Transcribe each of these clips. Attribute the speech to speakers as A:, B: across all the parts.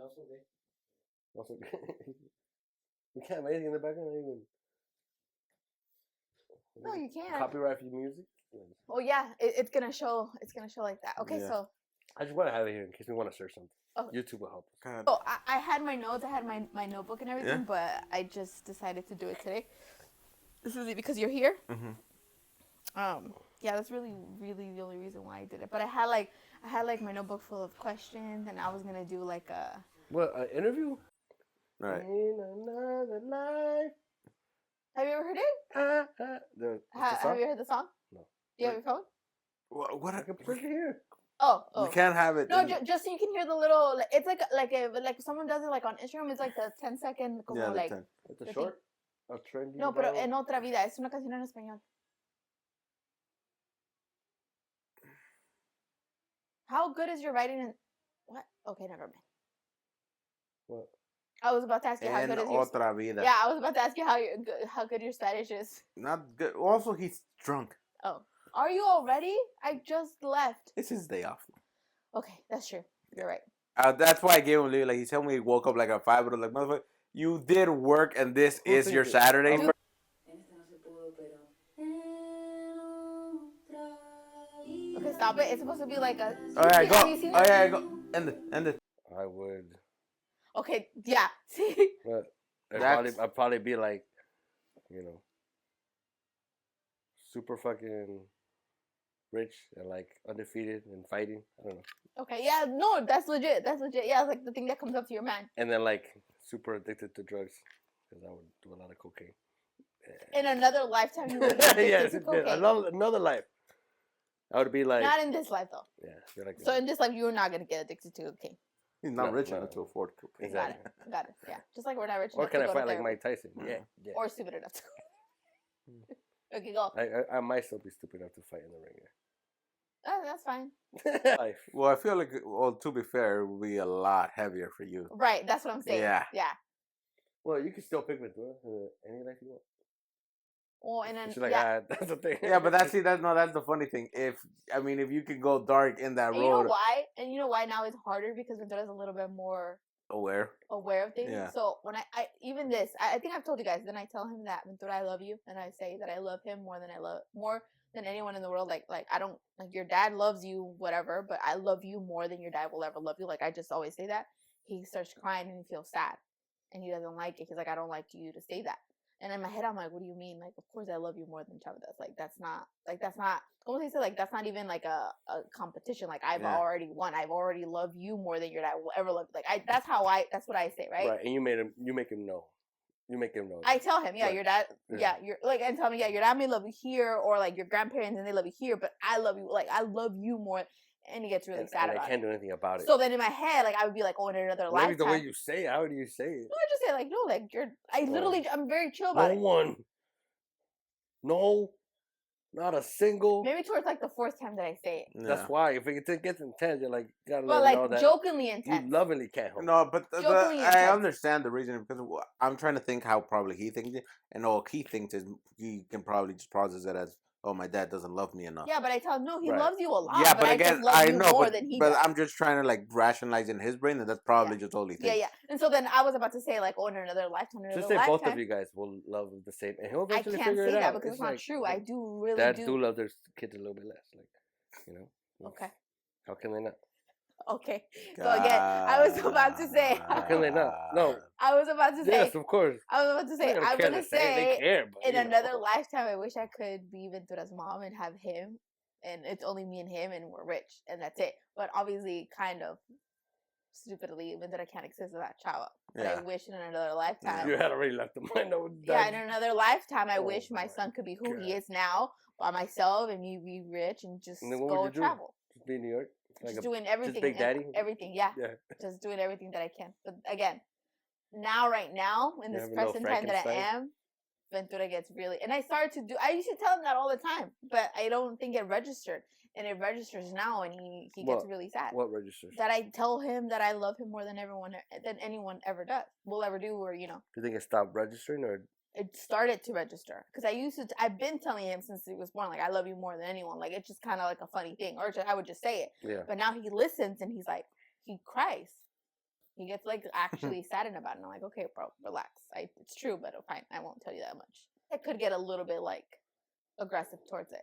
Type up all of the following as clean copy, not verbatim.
A: Also, you can't have anything in the background. Even
B: No, you can't.
A: Copyright for music.
B: Oh yeah, it's gonna show. It's gonna show like that. Okay, so
A: I just want to have it here in case we want to search something.
B: Oh.
A: YouTube will help us.
B: So I had my notes. I had my notebook and everything, but I just decided to do it today. This is because you're here. Yeah, that's really the only reason why I did it. But I had like my notebook full of questions, and I was gonna do like a
A: an interview.
C: Right.
A: In another life.
B: Have you ever heard it? Have you heard the song?
A: No.
B: Do you have your phone?
C: What
A: I can put it here.
B: Oh.
C: You can't have it.
B: No, just so you can hear the little. It's like if someone does it like on Instagram. It's like the 10-second. Como
C: the
B: like
C: 10.
A: It's a short. A trendy.
B: No, pero en otra vida. Es una canción en español. How good is your writing in... What? Okay, never mind.
A: What?
B: I was about to ask you how good is your...
C: Otra vida.
B: Yeah, I was about to ask you how good your Spanish is.
C: Not good. Also, he's drunk.
B: Oh. Are you already? I just left.
C: It's his day off.
B: Okay, that's true. You're right.
C: That's why I gave him leave. Like, he told me he woke up like at 5, but I was like, motherfucker, you did work and this is your Saturday.
B: Dude. Okay, stop it. It's supposed to be like a...
C: Alright, go. Oh, yeah, go. End it.
A: I would.
B: Okay, yeah. See?
A: But I'd probably be like, super fucking rich and like undefeated and fighting. I don't know.
B: Okay, yeah, no, that's legit. That's legit. Yeah, it's like the thing that comes up to your mind.
A: And then like super addicted to drugs because I would do a lot of cocaine.
B: In another lifetime, you would be addicted to cocaine.
A: Another life. I would be like...
B: Not in this life, though.
A: Yeah. You're like,
B: so in this life, you're not going to get addicted to cocaine.
C: He's not rich enough to afford cocaine.
A: Exactly.
B: Got it. Yeah. Just like we're not rich enough
A: Or can
B: to
A: I
B: go
A: fight
B: to
A: like
B: therapy.
A: Mike Tyson? Yeah.
B: Or stupid enough to go. Okay, go.
A: I might still be stupid enough to fight in the ring.
B: Oh, that's fine.
A: Life.
C: Well, I feel like, to be fair, it would be a lot heavier for you.
B: Right, that's what I'm saying.
C: Yeah.
A: Well, you can still pick Ventura any life you want.
B: Oh, and then
A: She's like, that's the thing.
C: Yeah, but that's the funny thing. If you could go dark in that road.
B: You know why? And you know why now it's harder because Ventura's a little bit more
C: aware
B: of things.
C: Yeah.
B: So when I even this, I think I've told you guys. Then I tell him that Ventura, I love you, and I say that I love him more than anyone in the world. Like I don't like your dad loves you, whatever, but I love you more than your dad will ever love you. Like I just always say that. He starts crying and he feels sad, and he doesn't like it. He's like, I don't like you to say that. And in my head, I'm like, what do you mean? Like, of course I love you more than Chava does. Like, that's not, como se dice, like, that's not even, like, a competition. Like, I've already won. I've already loved you more than your dad will ever love you. Like, that's what I say, right?
A: Right, and you make him know. You make him know.
B: I tell him, your dad, you're, like, and tell me, your dad may love you here, or, like, your grandparents, and they love you here, but I love you, like, I love you more. And he gets really sad about it.
A: I can't do anything about it.
B: So then in my head, like, I would be like, in another lifetime.
A: Maybe the way you say it. How do you say it?
B: No, I just say, like, no, like, I'm very chill about it.
A: No, not a single.
B: Maybe towards, like, the 4th time that I say it.
A: Yeah. That's why. If it gets intense, you're like, gotta
B: but,
A: let
B: like,
A: know that
B: jokingly intense.
A: You lovingly can't hold
C: No, but I understand the reason because I'm trying to think how probably he thinks it. And all he thinks is he can probably just process it as, oh, my dad doesn't love me enough.
B: Yeah, but I tell him, no, he loves you a lot.
C: Yeah, but again, I know,
B: more than he does.
C: I'm just trying to, like, rationalize in his brain, and that's probably just all he thinks.
B: Yeah. And so then I was about to say, like, in another lifetime,
A: just say both of you guys will love the same. And he'll eventually figure it out.
B: I can't say that because it's not true. I do really
A: dads do love their kids a little bit less. Like,
B: Okay.
A: How can they not?
B: Okay. So again, I was about to say.
A: How can they not? No.
B: I was about to say.
A: Yes, of course.
B: I was about to say. I'm going to say.
A: They care, but,
B: in another lifetime, I wish I could be Ventura's mom and have him. And it's only me and him, and we're rich. And that's it. But obviously, kind of stupidly, Ventura can't exist without Chava. But I wish in another lifetime.
A: You had already left the mind.
B: Yeah, in another lifetime, I wish my son could be who he is now by myself and me be rich and just go travel.
A: Just be in New York?
B: Like just doing everything.
A: Just Big Daddy?
B: Everything, yeah. Just doing everything that I can. But again, right now, in this present time that I am, Ventura gets really... And I used to tell him that all the time, but I don't think it registered. And it registers now, and he gets really sad.
A: What registers?
B: That I tell him that I love him more than anyone ever does. Will ever do, or,
A: Do you think it stopped registering, or...
B: It started to register because I've been telling him since he was born, like, I love you more than anyone. Like, it's just kind of like a funny thing, or I would just say it.
A: Yeah.
B: But now he listens and he's like, he cries. He gets like actually saddened about it. And I'm like, okay, bro, relax. It's true, but fine. I won't tell you that much. I could get a little bit like aggressive towards it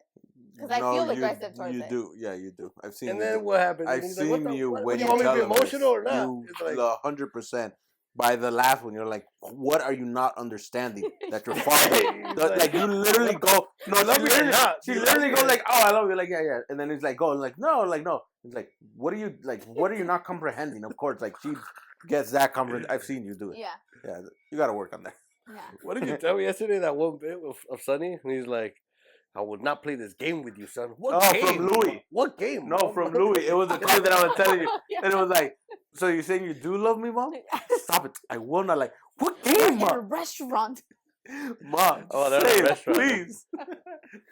B: because I feel aggressive towards it.
C: You do, yeah, you do. I've seen.
A: And then what happens?
C: I've seen
A: like,
C: you when
A: you
C: you
A: want me to
C: tell
A: be
C: him
A: emotional or not?
C: You
A: It's like
C: 100%. By the last one, you're like, "What are you not understanding? That your father, like you literally go, no, she literally goes like, oh, I love you, like yeah, and then he's like, go, like no, It's like, what are you not comprehending? Of course, like she gets that comprehend. I've seen you do it. Yeah, you got to work on that.
B: Yeah.
A: What did you tell me yesterday? That one bit of Sonny, and he's like, I will not play this game with you, son. What game?
C: From Louis.
A: What game?
C: No, from Louis. It was the clip that I was telling you. And it was like, so you're saying you do love me, Mom? Stop it. I will not. Like, what game, Mom?
B: In a restaurant.
C: Mom,
A: they're in a restaurant.
C: Please.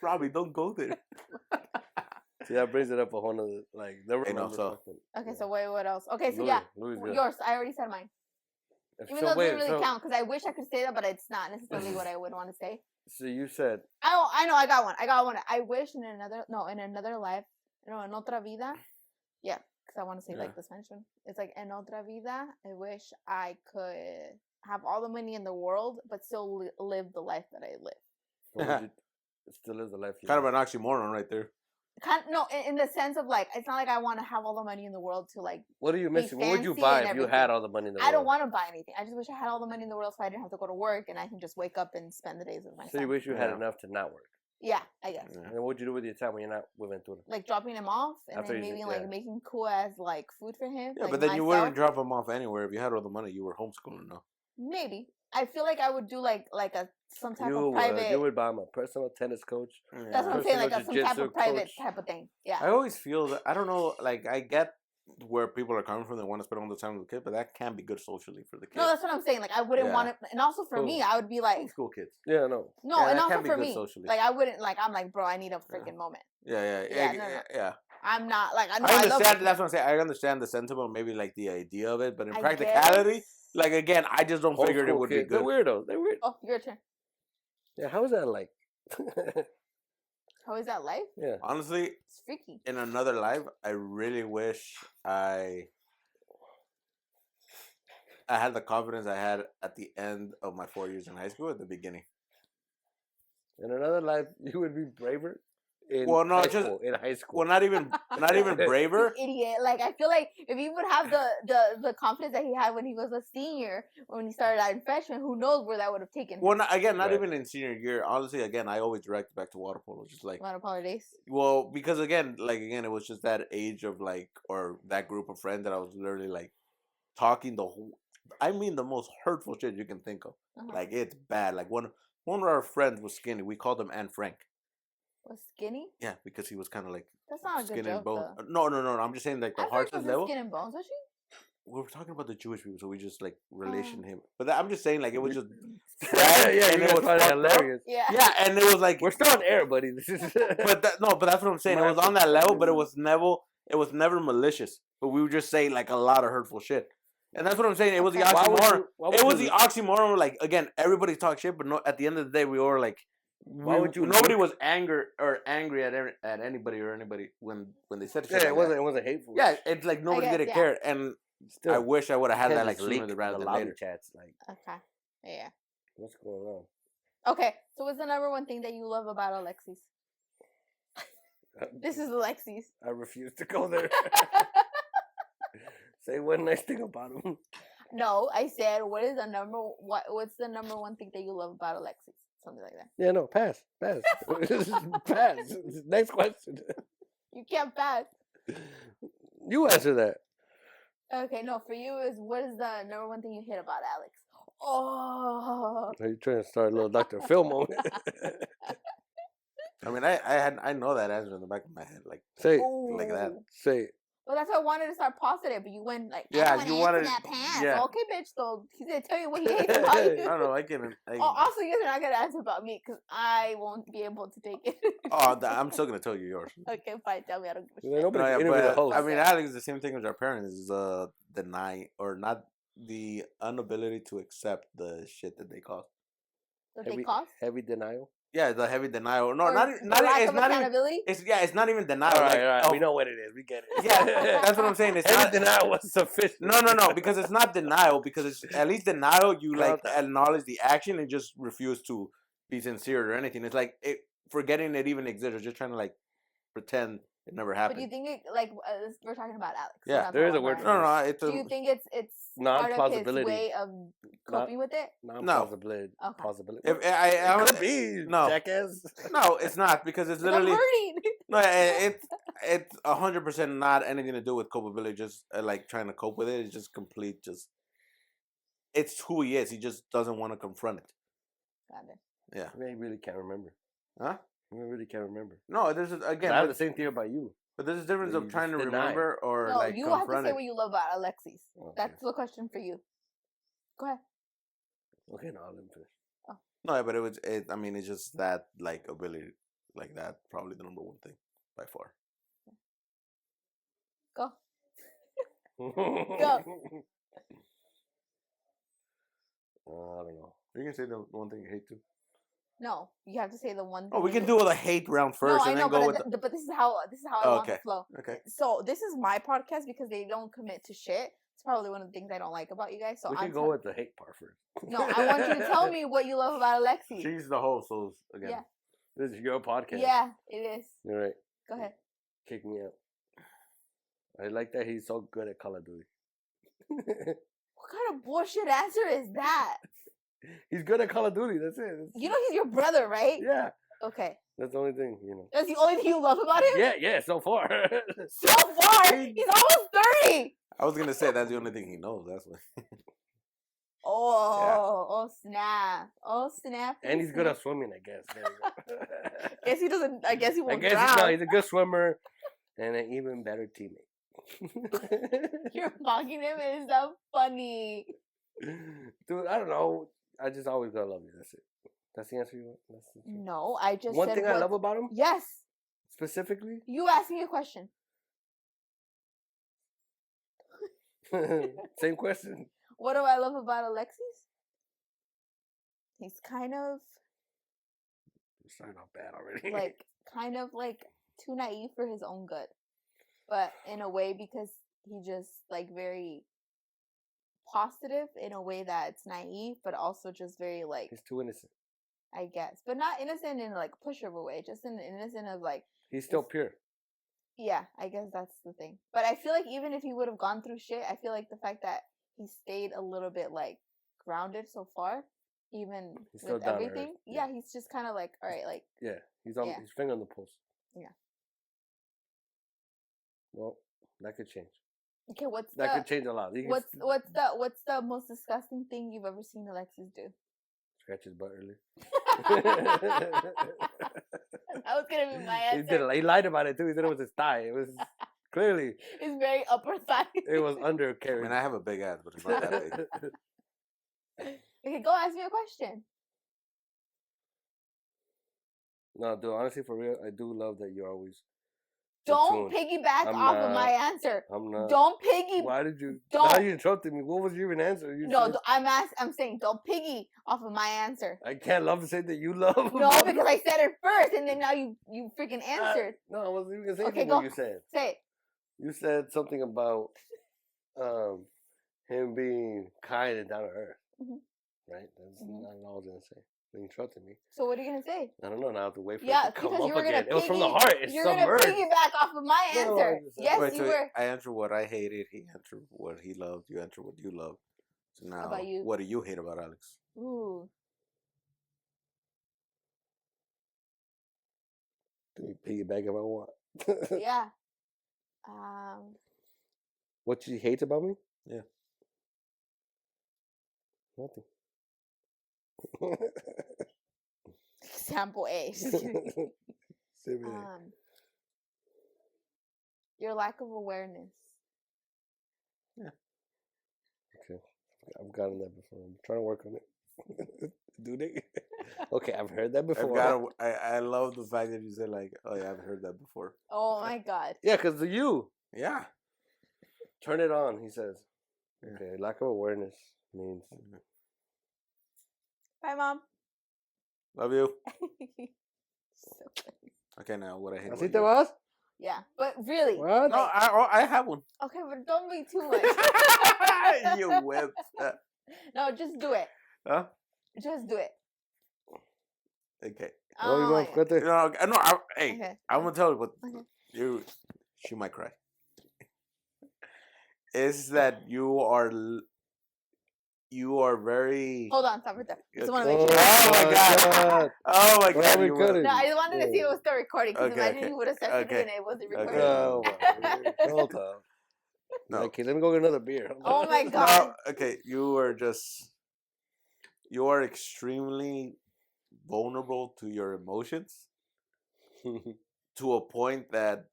C: Robbie, don't go there.
A: See, that brings it up a whole nother, like, never
B: Okay, so wait, what else? Okay, so
A: Louis
B: yours. I already said mine. Even though it doesn't really count, because I wish I could say that, but it's not necessarily what I would want to say.
A: So you said.
B: I know, I got one. I wish in another life, en otra vida. Yeah, because I want to say like the Spanish one. It's like, en otra vida, I wish I could have all the money in the world, but still live the life that I live.
A: Still live the life you
C: kind of an oxymoron right there.
B: No, in the sense of like, it's not like I want to have all the money in the world to like.
A: What are you missing? What would you buy if you had all the money in the world?
B: I don't want to buy anything. I just wish I had all the money in the world so I didn't have to go to work and I can just wake up and spend the days with my son.
A: So you wish you had enough to not work?
B: Yeah, I guess.
A: And then what'd you do with your time when you're not with Ventura?
B: Like dropping him off and then maybe like making cool ass like food for him.
C: Yeah,
B: like
C: but then you wouldn't drop him off anywhere if you had all the money. You were homeschooling now.
B: Maybe. I feel like I would do like some type of private.
A: You would buy him a personal tennis coach.
B: That's what I'm saying, like some type of private type of thing. Yeah.
C: I always feel that I don't know. Like I get where people are coming from. They want to spend all the time with the kid, but that can be good socially for the kid.
B: No, that's what I'm saying. Like I wouldn't want it, and also for me, I would be like
C: school kids.
A: Yeah, no.
B: No, and also for me, socially. Like I wouldn't like. I'm like, bro, I need a freaking moment.
C: Yeah.
B: I'm not like I
C: understand. That's what I'm saying. I understand the sentiment, maybe like the idea of it, but in practicality. Like, again, I just don't figure it would be good.
A: They're weirdos. They're weird.
B: Oh, your turn.
A: Yeah, how is that like?
B: How is that life?
A: Yeah.
C: Honestly,
B: it's freaky.
C: In another life, I really wish I had the confidence I had at the end of my 4 years in high school at the beginning.
A: In another life, you would be braver? In high school.
C: Well, not even braver.
B: Idiot. Like I feel like if he would have the confidence that he had when he was a senior, when he started out in freshman, who knows where that would have taken him.
C: Well, not even in senior year. Honestly, again, I always direct back to water polo, just like
B: water polo days.
C: Well, because again, it was just that age of or that group of friends that I was literally like talking the most hurtful shit you can think of. Like it's bad. Like one of our friends was skinny. We called him Anne Frank.
B: Was skinny?
C: Yeah, because he was kind of like
B: that's not a
C: skin
B: good
C: and
B: joke,
C: bones.
B: Though.
C: No. I'm just saying like the hardest level.
B: Skin and bones, was she?
C: We were talking about the Jewish people, so we just like relation him. But I'm just saying like it was just
A: and it was hilarious.
C: Yeah, and it was like
A: we're still on air, buddy.
C: but that's what I'm saying. It was on that level, but it was never malicious. But we were just saying like a lot of hurtful shit. And that's what I'm saying. It was the oxymoron. It was the oxymoron. Like again, everybody talks shit, but at the end of the day, we were like. Nobody was angry at anybody when they said shit.
A: Yeah, it wasn't hateful.
C: Yeah, it's like nobody didn't care, and still, I wish I would have had that like sooner rather than later.
A: Chats like.
B: Okay. Yeah.
A: What's going on?
B: Okay, so what's the number one thing that you love about Alexis? This is Alexis.
A: I refuse to go there. Say one nice thing about him.
B: No, I said what's the number one thing that you love about Alexis? Something like that.
A: Yeah, no, pass. Pass. Next question.
B: You can't pass.
A: You answer that.
B: Okay, no, for you what is the number one thing you hate about Alex? Oh.
A: Are you trying to start a little Dr. Phil moment?
C: I mean, I know that answer in the back of my head, like
A: say
C: like that.
A: Say it.
B: Well, that's why I wanted to start positive, but you went like,
C: yeah, you wanted
B: that pass.
C: Yeah.
B: Okay, bitch. So he's gonna tell you what he hates about you.
C: No, I can.
B: Also, you're not gonna answer about me because I won't be able to take it.
C: I'm still gonna tell you yours.
B: Okay, fine. Tell me. I don't give a
A: shit.
C: I mean, Alex is the same thing with our parents. Is deny or not the inability to accept the shit that they cause.
B: What they cause?
A: Heavy denial.
C: Yeah, the heavy denial. No,
B: Or
C: not
B: the
C: not.
B: lack
C: It's
B: of
C: not even.
B: accountability?
C: It's not even denial.
A: All
C: Like,
A: right. We know what it is. We get it.
C: yeah, that's what I'm saying. It's not.
A: Every denial was sufficient.
C: No, because it's not denial. Because it's at least denial. You like
A: Count that.
C: acknowledge the action and just refuse to be sincere or anything. It's like forgetting it even exists, or just trying to like pretend it never
B: But
C: happened.
B: do you think it like we're talking about Alex?
C: Yeah,
B: we're not
A: there is
B: talking
A: a word
B: about
A: for
B: Brian.
C: No, it's
B: Do you think it's part of his
A: Non-plausibility.
B: way of coping with it?
A: Non-plausibility.
B: Okay.
A: Plausibility.
C: If
A: It could be,
C: no.
A: jackass.
C: No, it's not because it's
B: I'm
C: literally
B: hurting.
C: no. It's 100% not anything to do with culpability. Just like trying to cope with it. It's just complete. Just it's who he is. He just doesn't want to confront it.
B: Got it.
C: Yeah.
A: I mean, he really can't remember.
C: Huh?
A: I really can't remember.
C: No, this is again.
A: I have the same theory about you.
C: But there's a difference
A: You
C: of trying to
A: just deny.
C: remember or
B: No,
C: like
B: you have to
C: confront
B: say
C: it.
B: what you love about Alexis.
A: Okay.
B: That's the question for you. Go ahead.
A: Okay, no, let me finish.
C: No, but I mean, it's just that like ability, like that. Probably the number one thing by far.
B: Go.
A: Go. I don't know.
C: You can say the one thing you hate too.
B: No, you have to say the one thing.
C: Oh, we can do the hate round first,
B: No, I
C: and
B: know,
C: then go with.
B: but this is how I want
C: Okay.
B: to flow.
C: Okay.
B: So this is my podcast because they don't commit to shit. It's probably one of the things I don't like about you guys. So
A: We can go with the hate part first.
B: No, I want you to tell me what you love about Alexi.
C: She's the host, so again.
B: Yeah.
A: This is your podcast.
B: Yeah, it is.
A: You're right.
B: Go ahead.
A: Kick me out. I like that he's so good at Call of Duty.
B: What kind of bullshit answer is that?
A: He's good at Call of Duty. That's it.
B: You know he's your brother, right?
A: Yeah.
B: Okay.
A: That's the only thing, you know.
B: That's the only thing you love about him?
A: Yeah, so far.
B: So far? He's almost 30!
C: I was gonna say that's the only thing he knows. That's why.
B: Oh snap. Oh, snap.
A: And he's good at swimming, I guess. There you go.
B: Guess he doesn't, I guess he won't
A: I guess
B: drown.
A: he's a good swimmer and an even better teammate.
B: You're mocking him. It is so funny.
A: Dude, I don't know. I just always gonna love you. That's it. That's the answer you want? That's the truth.
B: No, I just
A: One
B: said
A: thing I love about him?
B: Yes.
A: Specifically?
B: You asked me a question.
A: Same question.
B: What do I love about Alexis? He's kind of
A: You're starting off bad already.
B: like too naive for his own good. But in a way because he just like very positive in a way that's naive, but also just very like
A: He's too innocent.
B: I guess. But not innocent in like a pushover way, just in innocent of like
A: He's still pure.
B: yeah, I guess that's the thing. But I feel like even if he would have gone through shit, I feel like the fact that he stayed a little bit like grounded so far, even
A: He's still
B: with
A: down to earth.
B: everything.
A: Yeah.
B: Yeah, he's just kind of like, all right, like
A: Yeah. He's on
B: Yeah.
A: his finger on the pulse.
B: Yeah.
A: Well, that could change.
B: okay, what's
A: That
B: the
A: could change a lot. He can
B: what's the most disgusting thing you've ever seen Alexis do?
A: scratch his butt earlier.
B: That was gonna be my
A: He
B: answer.
A: He lied about it too. He said it was his thigh. It was clearly
B: It's very upper thigh.
A: it was
C: I
A: undercarriage.
C: mean, I have a big ass, but it's not that big.
B: Okay, go ask me a question.
A: No, dude. Honestly, for real, I do love that you're always. in
B: Don't
A: tune.
B: piggyback
A: I'm
B: off of
A: not-
B: my answer.
A: I'm not.
B: Don't piggy.
A: Why did you?
B: Don't.
A: Now you interrupted me. What was your even answer? You
B: No,
A: said,
B: I'm saying don't piggy off of my answer.
A: I can't love to say that you love.
B: No, because I said it first, and then now you freaking answered.
A: No, I wasn't even gonna say
B: Okay,
A: anything
B: go.
A: what you said.
B: Say it.
A: You said something about him being kind and down to earth.
B: Mhm.
A: Right? That's
B: Mhm.
A: not all I was gonna say. You interrupted me.
B: So what are you gonna say?
A: I don't know. Now I have to wait for
B: Yeah,
A: it to come
B: because you
A: up
B: were gonna
A: again. It was from the
B: piggy-
A: heart. It's
B: You're gonna
A: submerged.
B: piggyback off of my
A: No,
B: answer.
A: I just-
B: Yes,
C: Wait,
B: you
C: so
B: were.
C: I answered what I hated. He answered what he loved. You answered what you loved. So now,
B: about you?
C: what do you hate about Alex?
B: Ooh.
A: Can we piggyback if I want?
B: Yeah.
A: What she hates about me?
C: Yeah.
A: Nothing.
B: Example A. Just kidding.
A: Say me.
B: Your lack of awareness.
A: Okay. I've gotten that before. I'm trying to work on it. Do they? Okay, I've heard that before.
C: I love the fact that you said like, oh yeah, I've heard that before.
B: Oh my god.
A: Yeah, because of you.
C: Yeah.
A: Turn it on, he says.
C: Yeah.
A: Okay, lack of awareness means
B: Bye, Mom.
C: Love you.
B: So funny.
C: Okay, now what I hate.
A: ¿Así te vas?
B: Yeah, but really.
A: What?
C: No, I have one.
B: Okay, but don't be too much.
C: You whip.
B: No, just do it.
C: Huh?
B: Just do it.
C: Okay.
A: Oh, you
B: Oh,
A: want
B: yeah.
A: cuete?
C: Hey,
B: Okay.
C: I'm gonna tell you, but
B: Okay.
C: she might cry. Is that you are very.
B: Hold on, stop right there. Just want to
C: Okay.
B: make sure.
C: Oh my god! Oh my
A: Why
C: god!
A: we
C: You
A: cut
C: will.
A: it?
B: No, I just wanted to see if it was still recording. Because
C: Okay,
B: imagine
C: okay,
B: you would have said something
C: okay,
B: and it wasn't
C: okay.
B: recording.
A: Oh, well, hold on.
C: No.
A: Okay, let me go get another beer.
B: Oh my god.
C: No. Okay, you are extremely vulnerable to your emotions to a point that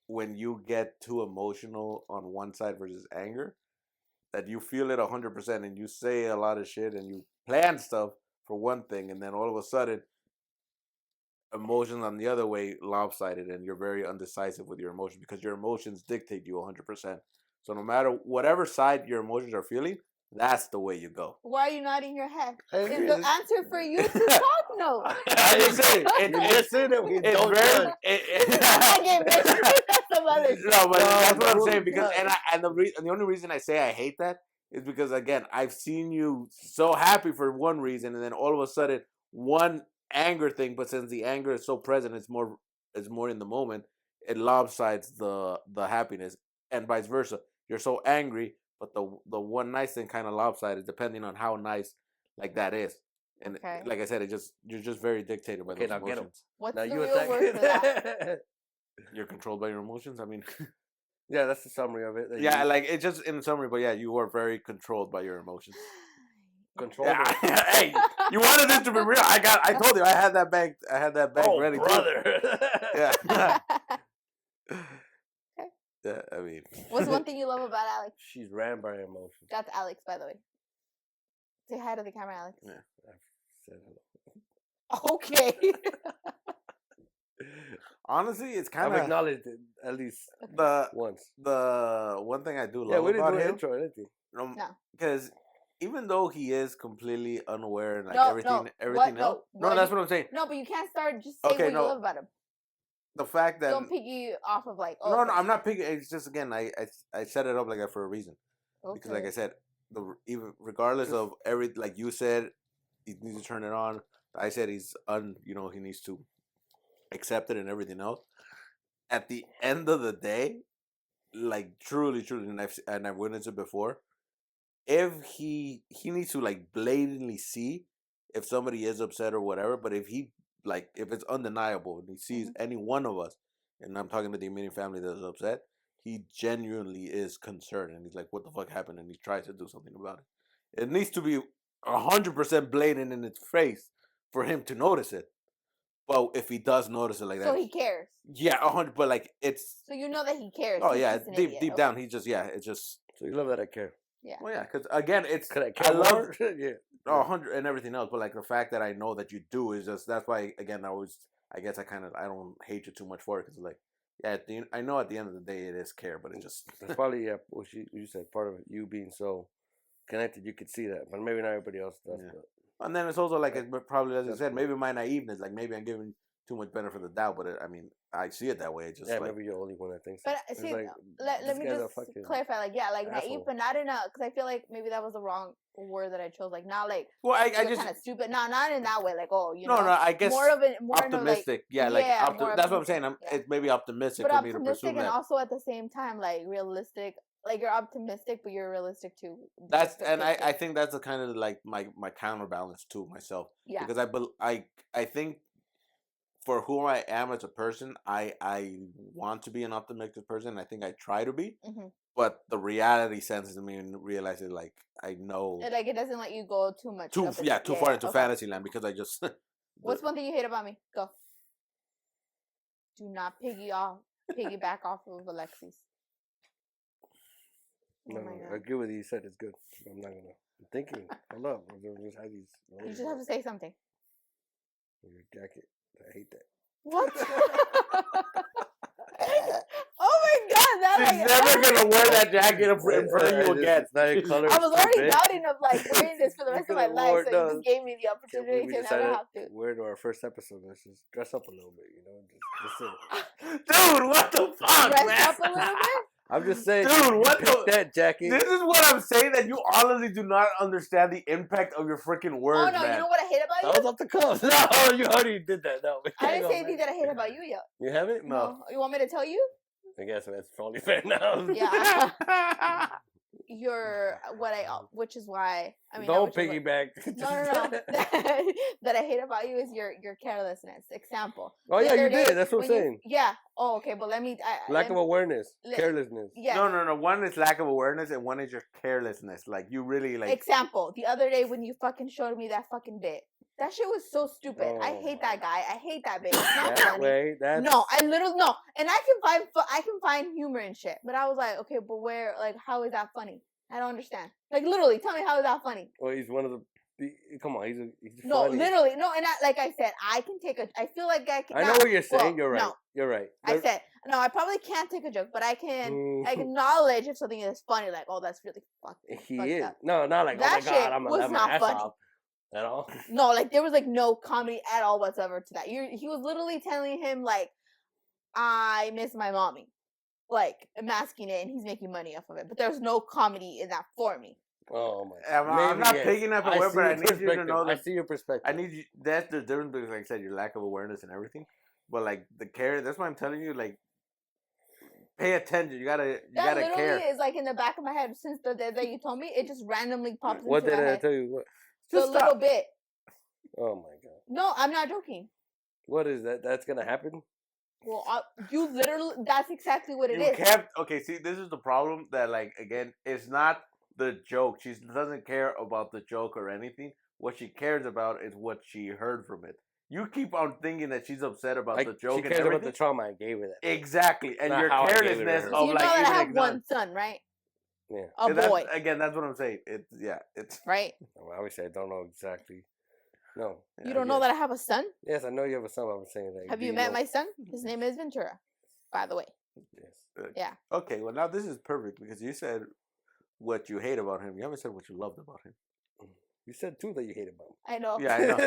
C: when you get too emotional on one side versus anger, that you feel it 100% and you say a lot of shit and you plan stuff for one thing, and then all of a sudden emotions on the other way lopsided, and you're very undecisive with your emotions because your emotions dictate you 100%. So no matter whatever side your emotions are feeling, that's the way you go.
B: Why are you nodding your head?
A: I
B: Is
A: agree.
B: the answer for you to talk? No.
C: I just say
A: It's very.
B: Okay, bitch. That's some other shit.
C: No, but that's what I'm
A: bro,
C: saying because
A: yeah.
C: the only reason I say I hate that is because again I've seen you so happy for one reason and then all of a sudden one anger thing, but since the anger is so present, it's more in the moment. It lopsides the happiness and vice versa. You're so angry, but the one nice thing kind of lopsided depending on how nice like that is. And
B: Okay.
C: like I said, you're just very dictated by
A: Okay,
C: those
A: now get 'em.
C: emotions.
B: What's
A: Now
B: the
A: you
B: real
A: attack
B: word for that?
C: You're controlled by your emotions. I mean,
A: Yeah, that's the summary of it. that
C: yeah,
A: you
C: like it's just in summary, but yeah, you are very controlled by your emotions.
A: control.
C: Yeah,
A: them.
C: hey, you wanted it to be real. I told you I had that bag
A: Oh,
C: ready
A: brother.
C: too. Yeah. Yeah, I mean,
B: What's one thing you love about Alex?
A: She's ran by her emotions.
B: That's Alex, by the way. Say hi to the camera, Alex.
C: Yeah.
A: I've said hello.
B: Okay.
C: honestly, it's kind
A: I've
C: of
A: acknowledged it at least
C: the
A: once.
C: one thing I do
A: Yeah,
C: love
A: we didn't
C: about
A: do an
C: him.
A: intro or anything.
B: No.
C: Because even though he is completely unaware and like
B: No,
C: everything
B: what?
C: else,
B: No,
C: that's what I'm saying.
B: No, but you can't start just saying
C: Okay,
B: what
C: no.
B: you love about him.
C: The fact that
B: Don't piggy off of like. Oh,
C: no,
B: okay.
C: I'm not picking. It's just again, I set it up like that for a reason.
B: Okay.
C: Because like I said, even regardless of like you said, he needs to turn it on. I said he needs to accept it and everything else. At the end of the day, like truly, and I've witnessed it before. If he needs to like blatantly see if somebody is upset or whatever, but if it's undeniable and he sees any one of us, and I'm talking to the immediate family that is upset, he genuinely is concerned and he's like, "What the fuck happened?" And he tries to do something about it. It needs to be 100% blatant in its face for him to notice it. But if he does notice it like that,
B: So he cares.
C: Yeah, 100. But like it's.
B: So you know that he cares.
C: Oh
B: He's
C: yeah,
B: just an
C: deep
B: idiot.
C: down, he just it's just.
A: So you love that I care.
B: Yeah.
C: Well, yeah, because again, it's
A: Could I care
C: love
A: more? Yeah.
C: 100 and everything else, but like the fact that I know that you do is just that's why again I guess I don't hate you too much for it because like I know at the end of the day it is care, but it just
A: That's probably what you said. Part of it, you being so connected, you could see that, but maybe not everybody else does.
C: Yeah.
A: But
C: and then it's also like probably as I
A: That's
C: said,
A: cool.
C: maybe my naiveness, like maybe I'm giving too much benefit of the doubt, but I mean I see it that way. It's just
A: yeah,
C: like
A: maybe you're the only one that thinks. So.
B: But
A: It's
B: see,
A: like,
B: let
A: this
B: me
A: guy's a
B: just
A: fucking
B: clarify. Like, yeah, like naive,
A: asshole.
B: but not in a because I feel like maybe that was the wrong word that I chose. Like, not like
C: well, I just
B: kind of stupid. No, not in that way. Like, oh, you
C: no,
B: know,
C: I guess
B: more of it, more
C: optimistic.
B: In a, like,
C: Yeah,
B: more
C: that's what I'm saying.
B: optimistic,
C: It's maybe optimistic
B: but
C: for me to
B: optimistic
C: pursue
B: and
C: that.
B: also at the same time like realistic. Like you're optimistic, but you're realistic too.
C: That's and I think that's the kind of like my counterbalance to myself.
B: Yeah.
C: Because I think for who I am as a person, I want to be an optimistic person. I think I try to be, but the reality senses me and realizes like I know
B: like it doesn't let you go too much.
C: too far into fantasy land because I just.
B: What's one thing you hate about me? Go. Do not piggyback off of Alexis.
A: No, I agree with you. You said it's good. I'm not gonna. I'm thinking. Hold up. I'm just have these.
B: You just have to say something.
A: Your jacket. I hate that.
B: What? Oh my god, that
C: she's never gonna wear that jacket in front of you again.
B: I was already doubting of like wearing this for the rest of my life, so you just gave me the opportunity to never have to.
A: Wear to our first episode. Let's just dress up a little bit, you know. Just
C: Dude, what the fuck,
B: Dress
C: man?
B: up a little bit.
A: I'm just saying,
C: dude. What
A: that jacket?
C: This is what I'm saying. That you honestly do not understand the impact of your freaking words.
B: Oh no,
C: man.
B: you know what I hate about you?
A: I was off the cuff. No, you already did that. No,
B: I didn't say anything that I hate about you yet.
A: You haven't?
B: No. You want me to tell you?
A: I guess that's probably fair now.
B: Yeah. Which is why I mean.
A: Don't piggyback.
B: No. That I hate about you is your carelessness. Example.
A: Oh yeah, you did. That's what I'm saying.
B: Yeah. Oh, okay. But let me.
A: Lack of awareness, carelessness.
B: Yeah.
C: No. One is lack of awareness, and one is your carelessness. Like you really like.
B: Example. The other day when you fucking showed me that fucking bit. That shit was so stupid.
A: Oh.
B: I hate that guy. I hate that bitch. It's not
A: that
B: funny.
A: way, that's...
B: No, I literally no. And I can find humor in shit. But I was like, okay, but where? Like, how is that funny? I don't understand. Like, literally, tell me how is that funny?
A: Well, he's one of the. Come on, he's
B: no,
A: funny.
B: Literally, no. And like I said, I can take a. I feel like I can.
A: I know what you're saying.
B: Well,
A: you're right.
B: No,
A: you're right.
B: I said no. I probably can't take a joke, but I can. I acknowledge if something is funny. Like, oh, that's really fucking.
A: He is.
B: Up.
A: No, not like
B: that
A: oh my god, I'm gonna
B: was
A: laugh my
B: not
A: ass
B: funny.
A: off. At all?
B: No, like there was like no comedy at all whatsoever to that. He was literally telling him like, I miss my mommy, like masking it, and he's making money off of it. But there's no comedy in that for me.
A: Oh my!
C: I'm not picking up a word, but I need you to know that
A: I see your perspective.
C: I need you. That's the difference because, like I said, your lack of awareness and everything. But like the care, that's why I'm telling you, like, pay attention. You gotta
B: that
C: care.
B: Literally is like in the back of my head since the day that you told me. It just randomly pops into my head.
A: What did I tell you? What?
B: Just a little bit.
A: Oh my god!
B: No, I'm not joking.
A: What is that? That's gonna happen?
B: Well, you literally—that's exactly what it is.
C: Okay, see, this is the problem. That like again, it's not the joke. She doesn't care about the joke or anything. What she cares about is what she heard from it. You keep on thinking that she's upset about the joke.
A: She cares about the trauma I gave her. That
C: exactly, and your carelessness of
B: you know
C: like
B: that I have one son, right?
A: Yeah,
B: a boy.
C: That's what I'm saying. It's
B: right.
A: Well, obviously, I don't know exactly. No,
B: you don't know that I have a son.
A: Yes, I know you have a son. I was saying that.
B: Have you met my son? His name is Ventura, by the way.
A: Yes.
B: Yeah.
C: Okay. Well, now this is perfect because you said what you hate about him. You haven't said what you loved about him.
A: You said two that you hate about him.
B: I know.
C: Yeah, I know.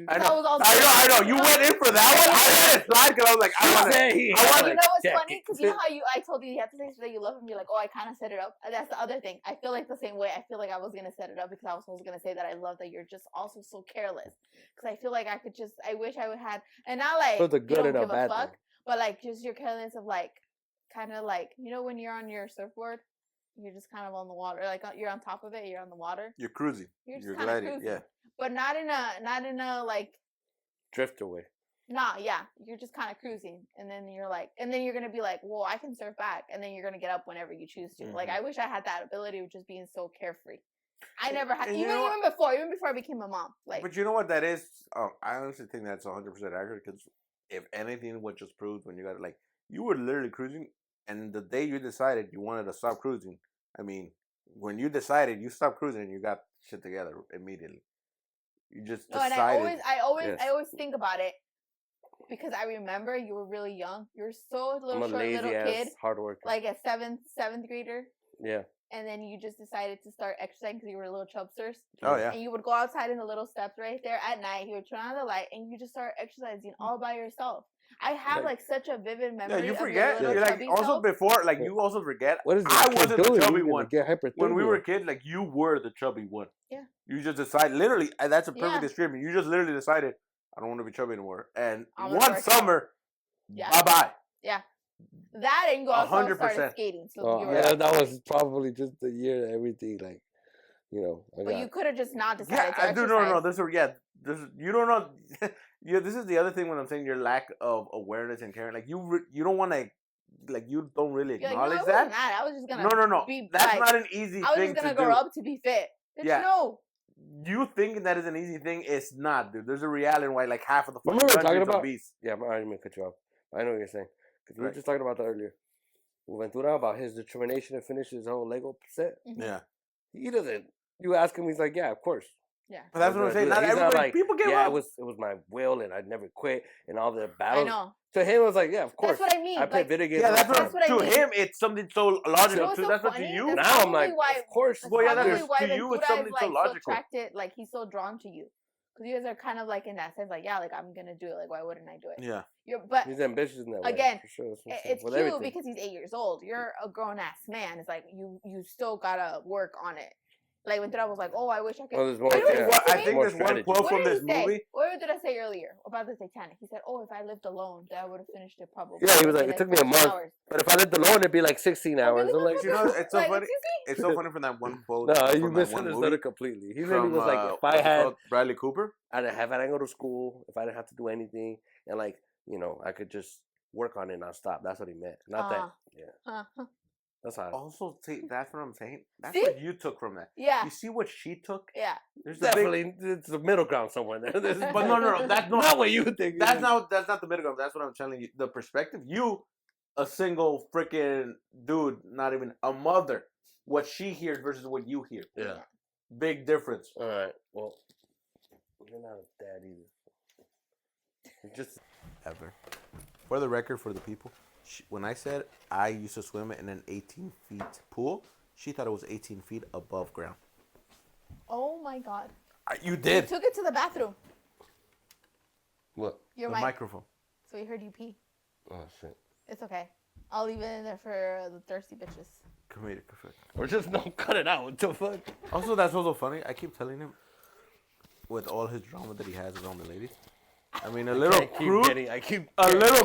C: I
B: know.
C: I know. You went in for that one. I let it slide because I was like, I want to.
B: You know what's funny? Because you know how I told you have to say that you love him. You're like, oh, I kind of set it up. And that's the other thing. I feel like the same way. I feel like I was gonna set it up because I was going to say that I love that you're just also so careless. Because I feel like I could just. I wish I would have. And not like
A: so the good
B: you don't
A: and
B: give
A: a
B: a
A: bad
B: fuck,
A: thing.
B: but like just your carelessness of like, kind of like when you're on your surfboard. You're just kind of on the water, like you're on top of it. You're on the water.
C: You're cruising.
B: You're gliding, cruising.
C: Yeah.
B: But not in a like
A: drift away.
B: Nah, yeah, you're just kind of cruising, and then you're gonna be like, well, I can surf back, and then you're gonna get up whenever you choose to. Mm-hmm. Like I wish I had that ability of just being so carefree. I never had, even before I became a mom. Like,
C: but you know what that is? Oh, I honestly think that's 100% accurate because if anything, what just proves when you got like you were literally cruising, and the day you decided you wanted to stop cruising, I mean, when you decided you stopped cruising, and you got shit together immediately. You just decided.
B: And I always think about it because I remember you were really young. You were so little kid,
A: hard worker,
B: like a seventh grader.
A: Yeah.
B: And then you just decided to start exercising because you were a little chubsters.
C: Oh yeah.
B: And you would go outside in the little steps right there at night. You would turn on the light and you just start exercising all by yourself. I have like such a vivid memory.
C: Yeah, you forget.
B: You're
C: like also
B: self.
C: before, like you also forget.
A: What is
C: I wasn't the chubby one.
A: When
C: we were kids, like you were the chubby one.
B: Yeah.
C: You just decided. Literally, that's a perfect description. You just literally decided, I don't want to be chubby anymore. And one summer, bye bye.
B: Yeah. That and you also started skating. So
A: that was probably just the year that everything
B: But you could have just not decided to exercise.
C: No. You don't know. Yeah, this is the other thing when I'm saying your lack of awareness and caring. Like you don't want to, like you don't really acknowledge that.
B: I was just gonna.
C: No. That's not an easy thing to do.
B: I was just gonna grow up to be fit. No.
C: You thinking that is an easy thing? It's not, dude. There's a reality why like half of the fucking
A: country is
C: obese.
A: Yeah, I didn't mean to cut you off. I know what you're saying. Because we were just talking about that earlier. Ventura, about his determination to finish his whole Lego set.
C: Yeah.
A: He doesn't. You ask him, he's like, yeah, of course.
B: Yeah.
C: But that's what I'm saying. Not everybody. People give up.
A: It was my will, and I never quit, and all the
B: I
A: battles.
B: know.
A: To him, it was like, yeah, of course.
B: That's what I mean.
A: I play video games.
C: Yeah,
B: that's what I mean.
C: To him, it's something so logical.
B: So
C: That's what to
B: funny.
C: you.
A: Now I'm like, of course.
B: Well, yeah,
C: to
B: you,
C: you, it's something so logical.
B: So attracted, like he's so drawn to you, because you guys are kind of like in that sense, like yeah, like I'm gonna do it. Like why wouldn't I do it?
C: Yeah.
B: But
A: he's ambitious in that way.
B: Again,
A: for sure.
B: it's cute everything. Because he's 8 years old. You're a grown ass man. It's like you still gotta work on it. Like when I was like, oh, I wish I could.
A: Oh,
C: I think there's one quote from this movie.
B: What did I say earlier about the Titanic? He said, oh, if I lived alone, I would have finished it probably.
A: Yeah, he was like, it took me a month. Hours. But if I lived alone, it'd be like 16 hours.
B: Really?
A: I'm like,
C: you know, it's so funny. It's so funny from that one quote.
A: No, you misunderstood it completely. He literally was like, if I had
C: Bradley Cooper,
A: I didn't go to school, if I didn't have to do anything, and like, you know, I could just work on it and not stop. That's what he meant. Not that. Yeah. That's how.
C: Also, see, that's what I'm saying. That's what you took from that.
B: Yeah.
C: You see what she took?
B: Yeah.
A: There's definitely it's the middle ground somewhere there.
C: But no, that's not
A: what you think.
C: That's not the middle ground. That's what I'm telling you. The perspective. You, a single freaking dude, not even a mother. What she hears versus what you hear.
A: Yeah.
C: Big difference.
A: All right. Well, you're not a dad either. You're just
C: ever. For the record, for the people. When I said I used to swim in an 18 feet pool, she thought it was 18 feet above ground.
B: Oh my God.
C: You did.
B: You took it to the bathroom.
A: What?
C: The microphone.
B: So we heard you pee.
A: Oh, shit.
B: It's okay. I'll leave it in there for the thirsty bitches.
C: Comedic effect.
A: Or just don't cut it out. What the fuck?
C: Also, that's also funny. I keep telling him, with all his drama that he has around the ladies, I mean, a little crude.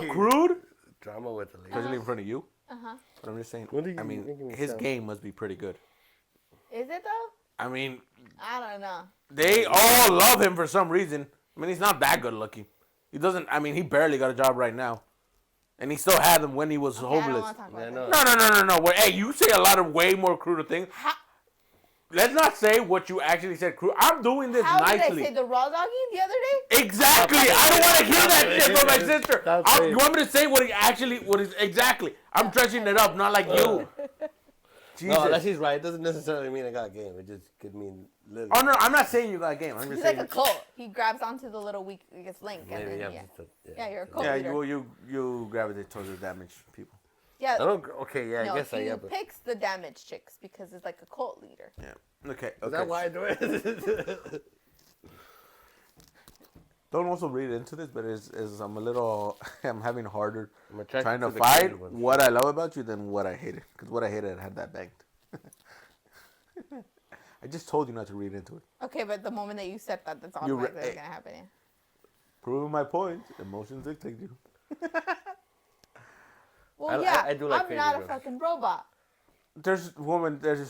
C: Crude.
A: Drama with the ladies.
C: Especially in front of you.
B: Uh-huh.
C: But I'm just saying, I mean, his game must be pretty good.
B: Is it though?
C: I mean,
B: I don't know.
C: They all love him for some reason. I mean, he's not that good looking. He doesn't, I mean, he barely got a job right now. And he still had them when he was homeless. No. Well, hey, you say a lot of way more crude things. Let's not say what you actually said, crude. I'm doing this nicely.
B: How did I say the raw doggy the other day?
C: Exactly. I don't want to hear that shit from my sister. You want me to say what is exactly? I'm dressing it up, not like you.
A: Jesus. No, unless he's right. It doesn't necessarily mean I got game. It just could mean literally.
C: Oh, no, I'm not saying you got game. I'm just
B: he's
C: saying.
B: like a cult. He grabs onto the little weakest link.
A: Maybe,
B: and then, you're a cult.
C: Yeah,
B: leader.
C: you gravitate towards the damaged people.
B: Yeah.
A: I guess I am.
B: He picks the damaged chicks because it's like a cult leader.
C: Yeah. Okay.
A: Is that why I do it?
C: Don't also read into this, but I'm having harder trying to
A: the
C: find what I love about you than what I hated. Because what I hated, I had that banked. I just told you not to read into it.
B: Okay, but the moment that you said that, that's automatically going to happen. Yeah.
C: Proving my point, emotions dictate you.
B: Well, I do like I'm not a fucking robot.
C: There's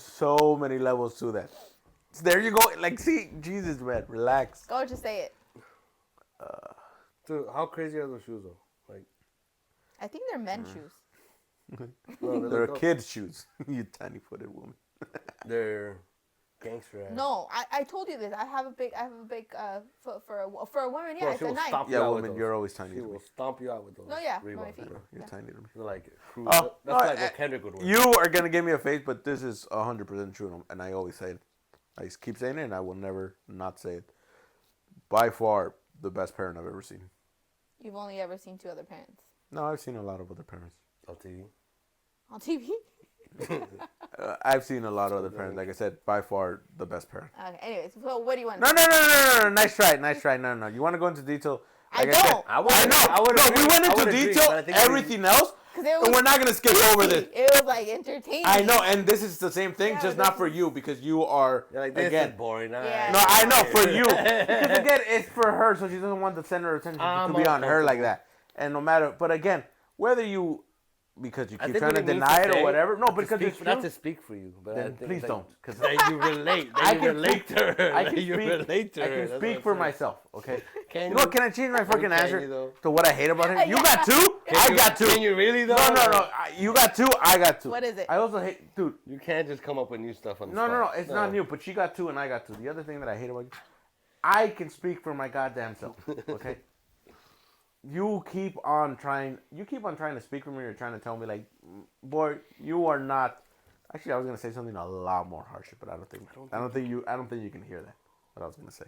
C: so many levels to that. So there you go. Like, see, Jesus, man, relax.
B: Go, just say it.
A: Dude, how crazy are those shoes though? Like,
B: I think they're men's shoes.
C: No, they're kids' shoes. You tiny-footed woman.
A: They're gangster ass.
B: No, I told you this. I have a big foot for a woman. Yeah, it's a nice.
C: Yeah, woman, you're always tiny.
A: She will stomp you out with those.
B: No, yeah,
A: my feet.
C: You're tiny to me.
A: You're like, that's like what Kendrick would wear.
C: You are gonna give me a face, but this is 100% true, and I always say it. I just keep saying it, and I will never not say it. By far, the best parent I've ever seen.
B: You've only ever seen 2 other parents.
C: No, I've seen a lot of other parents.
A: On TV?
B: On TV?
C: I've seen a lot of other parents. Like I said, by far the best parent.
B: Okay. Anyways, so what do you want?
C: No. Nice try. No. You want to go into detail?
B: Like I don't.
C: I know. We went into detail. Everything else. And we're not gonna skip over this.
B: It was like entertaining.
C: I know, and this is the same thing, just not for you because you are
A: like, this
C: again
A: is boring.
B: Yeah.
C: No, I know for you because again, it's for her, so she doesn't want the center of attention to be on her like that. And no matter, but again, whether you because you keep trying to deny it or whatever. No, because it's
A: not to speak for you, but
C: then please don't, because
A: you relate. I can relate to her. I
C: can speak for myself. Okay.
A: You
C: know what? Can I change my fucking answer to what I hate about him? You got 2. I got 2.
A: Can you really though?
C: No. You got 2. I got 2.
B: What is it?
C: I also hate, dude.
A: You can't just come up with new stuff on the spot.
C: No. It's not new, but she got 2 and I got 2. The other thing that I hate about you, I can speak for my goddamn self. Okay. You keep on trying to speak for me. You're trying to tell me like, boy, you are not. Actually, I was gonna say something a lot more harsher, but I don't think you can hear that. what I was gonna say,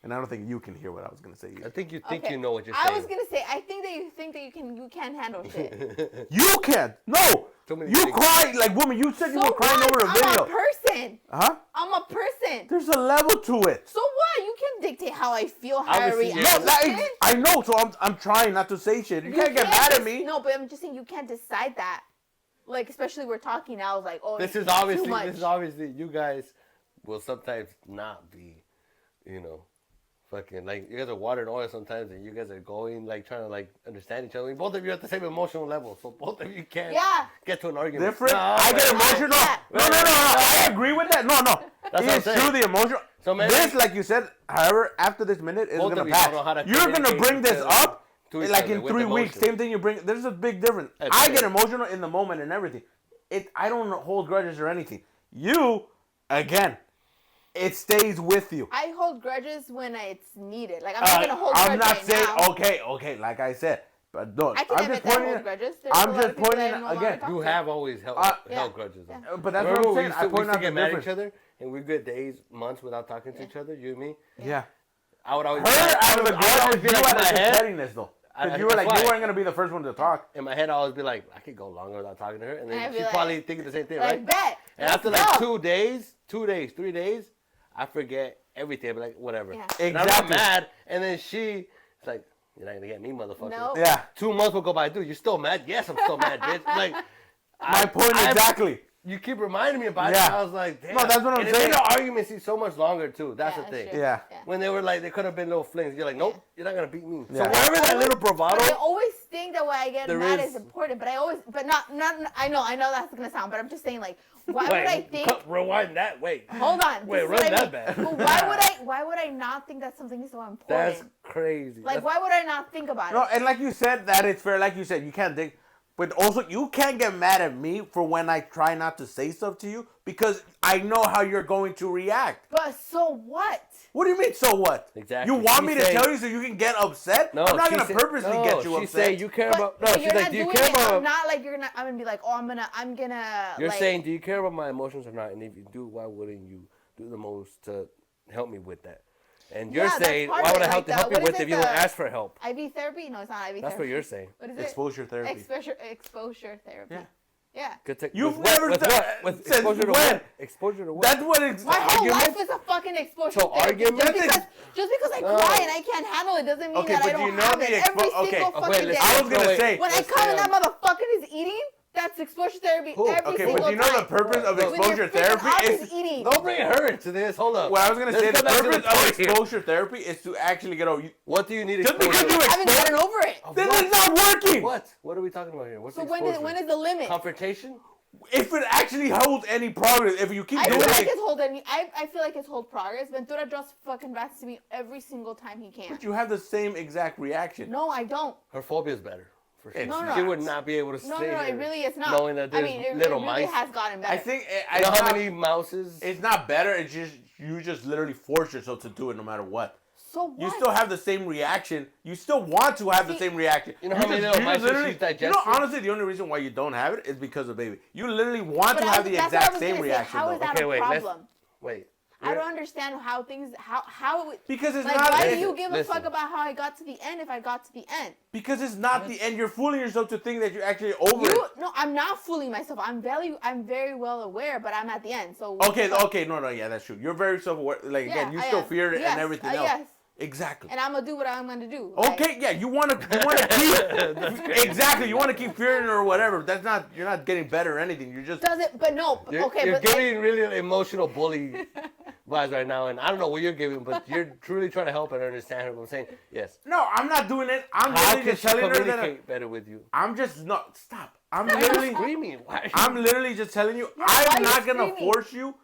C: and I don't think you can hear what I was gonna say either.
A: I think you think you know what you're
B: I
A: saying.
B: was gonna say, I think that you can't handle shit.
C: You can't. No. You cry like woman. You said you were crying over a video.
B: I'm a person.
C: Huh?
B: I'm a person.
C: There's a level to it.
B: So what? You can dictate how I feel, how
A: Obviously,
B: I react.
C: No, I know. So I'm trying not to say shit. You can't get mad at me.
B: No, but I'm just saying you can't decide that. Like, especially we're talking now. Like, oh,
A: This is obviously you guys will sometimes not be, fucking like you guys are water and oil sometimes, and you guys are going like trying to like understand each other. I mean, both of you are at the same emotional level, so both of you can't get to an argument.
C: Different. I get emotional. No. I agree with that. No. It's true. The emotional. So this, like you said, however, after this minute is gonna pass. You're gonna bring this up. Like in 3 weeks, same thing you bring. There's a big difference. I get emotional in the moment and everything. I don't hold grudges or anything. You, again, it stays with you.
B: I hold grudges when it's needed. Like I'm not gonna hold grudges.
C: I'm not saying
B: now.
C: okay. Like I said, but no.
B: I'm just pointing.
C: I'm just pointing again.
A: You have always held grudges.
C: Yeah. But that's what I'm saying. I point out the
A: difference. Each other, and we get days, months without talking to each other. You and me.
C: Yeah.
A: I would always.
C: I would always be like my pettiness though. Because you were like, you weren't going to be the first one to talk.
A: In my head, I always be like, I could go longer without talking to her. And then she's
B: like,
A: probably thinking the same thing,
B: like,
A: right?
B: Bet.
A: And after like 2 days, 3 days, I forget everything. I'll be like, whatever. Yeah.
C: Exactly.
A: And I'm not mad. And then she's like, you're not going to get me, motherfucker.
B: Nope.
C: Yeah.
A: 2 months will go by. Dude, you're still mad? Yes, I'm still mad, bitch. Like,
C: my point exactly.
A: You keep reminding me about it. And I was like, damn.
C: No, that's what I'm saying.
A: And it made the argument seem so much longer, too. That's the thing.
B: True.
C: Yeah.
A: When they were like, there could have been little flings. You're like, nope, you're not going to beat me.
C: Yeah.
A: So wherever that little bravado.
B: I always think that when I get mad is important, but not, I know that's going to sound, but I'm just saying, like, why would I think.
A: Rewind that. Wait.
B: Hold on.
A: Wait, run that back.
B: Well, why would I not think that something is so important?
A: That's crazy.
B: Like, why would I not think about it?
C: No, and like you said, that it's fair. Like you said, you can't think. But also, you can't get mad at me for when I try not to say stuff to you because I know how you're going to react.
B: But so what?
C: What do you mean, so what?
A: Exactly.
C: You want me to tell you so you can get upset?
A: No,
C: I'm not going to purposely get you upset.
A: She's saying you care about... No,
B: she's like, do you care about... Not like you're not... I'm going to be like, I'm going to...
A: You're saying, do you care about my emotions or not? And if you do, why wouldn't you do the most to help me with that? And you're saying, why would I help you with it if you don't ask for help?
B: IV therapy? No, it's not IV therapy.
A: That's what you're saying.
B: What is it?
C: Exposure therapy.
B: Exposure therapy.
C: Yeah.
A: You've never with what? With exposure to what? Exposure to what?
C: That's what it's...
B: My whole life is a fucking exposure therapy.
A: Argument?
B: Just because I cry and I can't handle it doesn't mean that I don't have it every single fucking day.
C: I was going to say...
B: When I come and that motherfucker is eating... That's exposure therapy every single time.
C: Okay, but you know the purpose of exposure therapy is...
B: eating.
A: Don't bring her into this. Hold up.
C: Well, I was going to say the purpose of exposure therapy is to actually get over...
A: What do you need
C: exposure? Just because you
B: I haven't gotten over it.
C: Then it's not working.
A: What? What are we talking about here? What's
B: so when is the limit?
A: Confrontation?
C: If it actually holds any progress, if you keep doing it...
B: I feel like it's hold progress. Ventura just fucking rats to me every single time he can.
C: But you have the same exact reaction.
B: No, I don't.
A: Her phobia is better.
B: No,
A: she would not be able to stay
B: it really is not.
A: Knowing that there's little mice.
B: It really has gotten better.
C: I think...
A: You know how many mouses?
C: It's not better. It's just... You just literally force yourself to do it no matter what.
B: So what?
C: You still have the same reaction. You still want to have the same reaction.
A: You know how many little mice she's digesting?
C: You know, honestly, the only reason why you don't have it is because of baby. You literally want to have the exact same reaction.
B: How is that a problem?
A: Wait.
B: I don't understand how things
C: because it's
B: like,
C: not.
B: Why do you give a fuck about how I got to the end if I got to the end?
C: Because it's not the end. You're fooling yourself to think that you're actually over it.
B: No, I'm not fooling myself. I'm very well aware, but I'm at the end. So
C: okay, no, yeah, that's true. You're very self-aware. Like again, you still fear it and everything else. Yes. Exactly.
B: And I'm gonna do what I'm gonna do.
C: Okay, yeah, you want to keep exactly. You want to keep fearing it or whatever. That's not. You're not getting better or anything. You're just.
B: But no.
A: You're giving really emotional bully vibes right now, and I don't know what you're giving, but you're truly trying to help and understand what I'm saying. Yes.
C: No, I'm not doing it. I'm literally just telling her that
A: communicate better with you.
C: I'm just not. Stop. I'm literally
A: screaming. Why?
C: I'm literally just telling you. I'm not gonna force you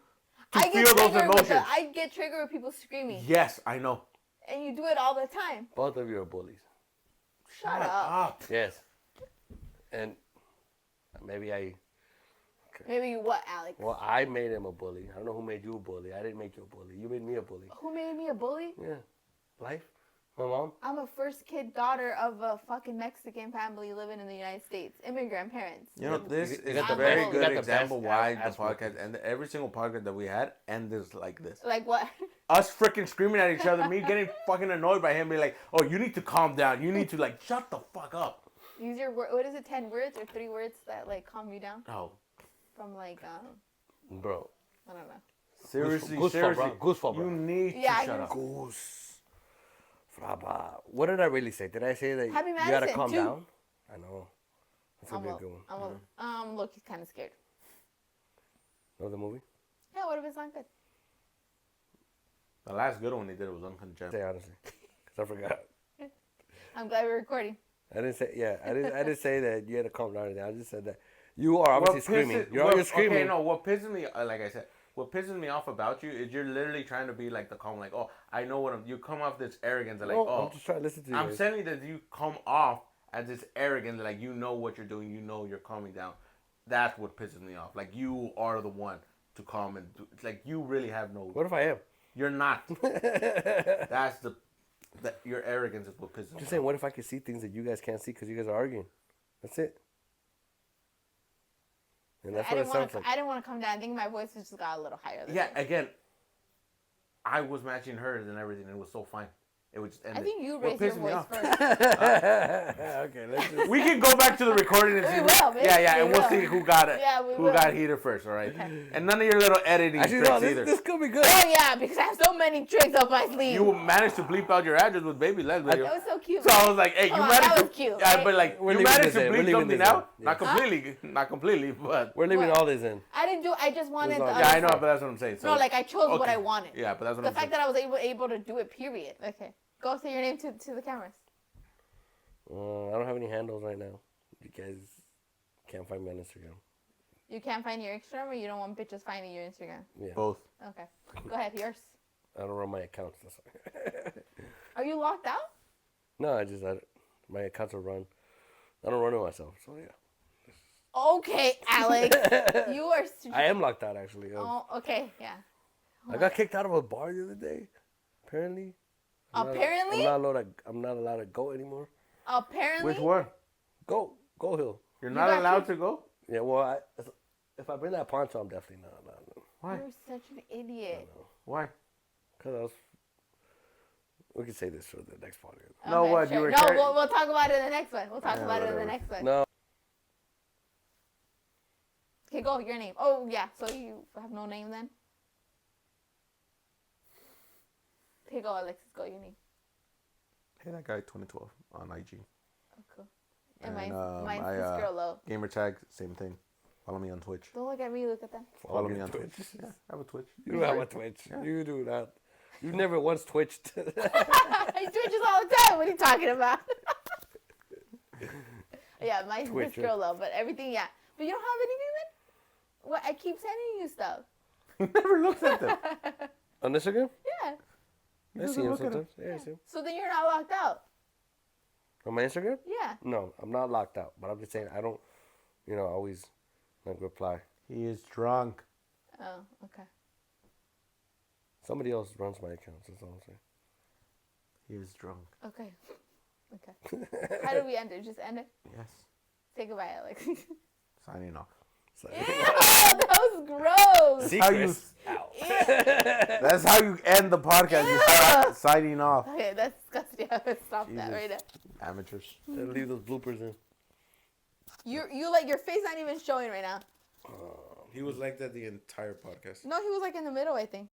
C: to feel those emotions.
B: I get triggered with people screaming.
C: Yes, I know.
B: And you do it all the time.
A: Both of you are bullies.
B: Shut up.
A: Yes. And maybe I...
B: Okay. Maybe what, Alex?
A: Well, I made him a bully. I don't know who made you a bully. I didn't make you a bully. You made me a bully.
B: Who made me a bully?
A: Yeah. Life. My mom.
B: I'm a first kid daughter of a fucking Mexican family living in the United States. Immigrant parents.
C: You know, this is a very good example why the podcast, and every single podcast that we had ends like this.
B: Like what?
C: us freaking screaming at each other, me getting fucking annoyed by him, being like, "Oh, you need to calm down. You need to like shut the fuck up."
B: Use your word. What is it? 10 words or 3 words that like calm you down?
C: Oh,
B: From like
A: Bro.
B: I don't know.
C: seriously,
A: Goose
C: seriously,
A: Goose bro.
C: you need
B: Yeah,
C: to shut up.
A: Goose. Fraba. What did I really say? Did I say that
B: Happy
A: you gotta
B: Madison,
A: calm
B: too.
A: down? I know. That's gonna be a good one.
B: Look, he's kind of scared.
A: Know the movie?
B: Yeah, what if it's not good?
C: The last good one he did was Uncongenital.
A: Say honestly, because I forgot.
B: I'm glad we're recording.
A: I didn't say I didn't say that you had to calm down. I just said that you are obviously screaming. You're screaming.
C: Okay, no. What pisses me, like I said, what pisses me off about you is you're literally trying to be like the calm, like, oh, I know what you come off this arrogance, like,
A: No,
C: oh,
A: I'm just trying to listen to you.
C: I'm
A: guys.
C: saying that you come off as this arrogance, like you know what you're doing, you know you're calming down. That's what pisses me off. Like you are the one to calm and do. It's like you really have no.
A: What if I am?
C: You're not. That's your arrogance is what pisses me off.
A: Just saying, what if I could see things that you guys can't see because you guys are arguing? That's it. And that's
B: I
A: what it
B: didn't
A: sounds like.
B: I didn't want to come down. I think my voice just got a little higher.
C: Yeah, again, I was matching hers and everything, and it was so fine. It would just end.
B: I think you
C: What
B: raised your
C: pissed me
B: voice
C: off?
B: first.
A: Okay, let's just...
C: We can go back to the recording and see.
B: We will, babe.
C: Yeah,
B: We
C: and we'll
B: will.
C: see who got it.
B: Yeah, we
C: who
B: will.
C: got heater first, all right? And none of your little editing
A: Actually,
C: tricks
A: no,
C: either.
A: this could be good.
B: Oh yeah, because I have so many tricks up my sleeve.
C: You managed to bleep out your address with baby Les video.
B: That was so cute.
C: So I was like, hey, you
B: Come on,
C: managed
B: that
C: to.
B: was cute,
C: Yeah,
B: right?
C: but like,
A: We're
C: you
A: leaving
C: managed
A: this
C: to
A: in. We're
C: bleep
A: leaving
C: something
A: this in.
C: out.
A: Yeah.
C: Not completely, but.
A: We're leaving
B: What?
A: all this in.
B: I didn't do. I just wanted the.
A: Yeah,
B: other
C: Yeah, I know,
B: side.
C: but that's what I'm saying. So,
B: No, like I chose what
C: okay.
B: I wanted.
C: Yeah, but that's what
B: The
C: I'm
B: fact
C: saying.
B: that I was able to do it. Period. Okay, go say your name to the cameras.
A: I don't have any handles right now. You guys can't find me on Instagram.
B: You can't find your Instagram, or you don't want bitches finding your Instagram.
A: Yeah.
C: Both.
B: Okay, go ahead. Yours.
A: I don't run my accounts. That's why.
B: Are you locked out?
A: No, my accounts are run. I don't run it myself. So yeah.
B: Okay, Alex. You are.
A: I am locked out actually.
B: Oh, okay, yeah.
A: I got kicked out of a bar the other day. Apparently.
B: Apparently?
A: I'm not allowed to go anymore.
B: Apparently.
C: Which one?
A: Go Hill.
C: You're
B: You
C: not
B: got
C: allowed
B: kicked?
C: to go?
A: Yeah, well, if I bring that poncho, I'm definitely not allowed.
C: Why?
B: You're such an idiot.
C: Why?
A: Cause we can say this for the next podcast.
C: No,
B: Okay,
C: what,
B: sure.
C: you were
B: No,
C: carry-
B: we'll talk about it in the next one. We'll talk
C: Yeah,
B: about it in the
C: whatever.
B: next one.
A: No,
B: Okay, go. Your name. Oh, yeah. So you have no name then? Okay, go, Alexis. Go. Your name.
C: Hey, that guy 2012 on IG.
B: Oh, cool. And
C: And,
B: mine's
C: I,
B: this girl low.
C: Gamer tag, same thing. Follow me on Twitch.
B: Don't look at me. Look at them.
C: Follow me on Twitch. Yeah, I have a Twitch.
A: you don't have a Twitch.
C: Yeah.
A: You do not. You never once twitched.
B: He twitches all the time. What are you talking about? Yeah, mine's this
A: Twitcher.
B: girl low, but everything, yeah. But you don't have anything then? What? I keep sending you stuff.
C: He never looks at them.
A: On Instagram?
B: Yeah.
A: I
C: doesn't
A: see him
C: look at
A: sometimes. Yeah, I see him.
B: So then you're not locked out.
A: On my Instagram?
B: Yeah.
A: No, I'm not locked out. But I'm just saying I don't, always like reply.
C: He is drunk.
B: Oh, okay.
A: Somebody else runs my accounts. That's all I'm saying.
C: He is drunk.
B: Okay. Okay. How do we end it? Just end it?
C: Yes.
B: Say goodbye, Alex.
C: Signing off.
A: So,
B: Ew, that was gross.
A: Secrets out.
C: That's how you end the podcast. You start signing off.
B: Okay, that's disgusting. I would stop that
C: Jesus.
B: right now.
C: Amateurs.
A: Leave those bloopers in.
B: You like your face not even showing right now.
D: He was like that the entire podcast.
B: No, he was like in the middle, I think.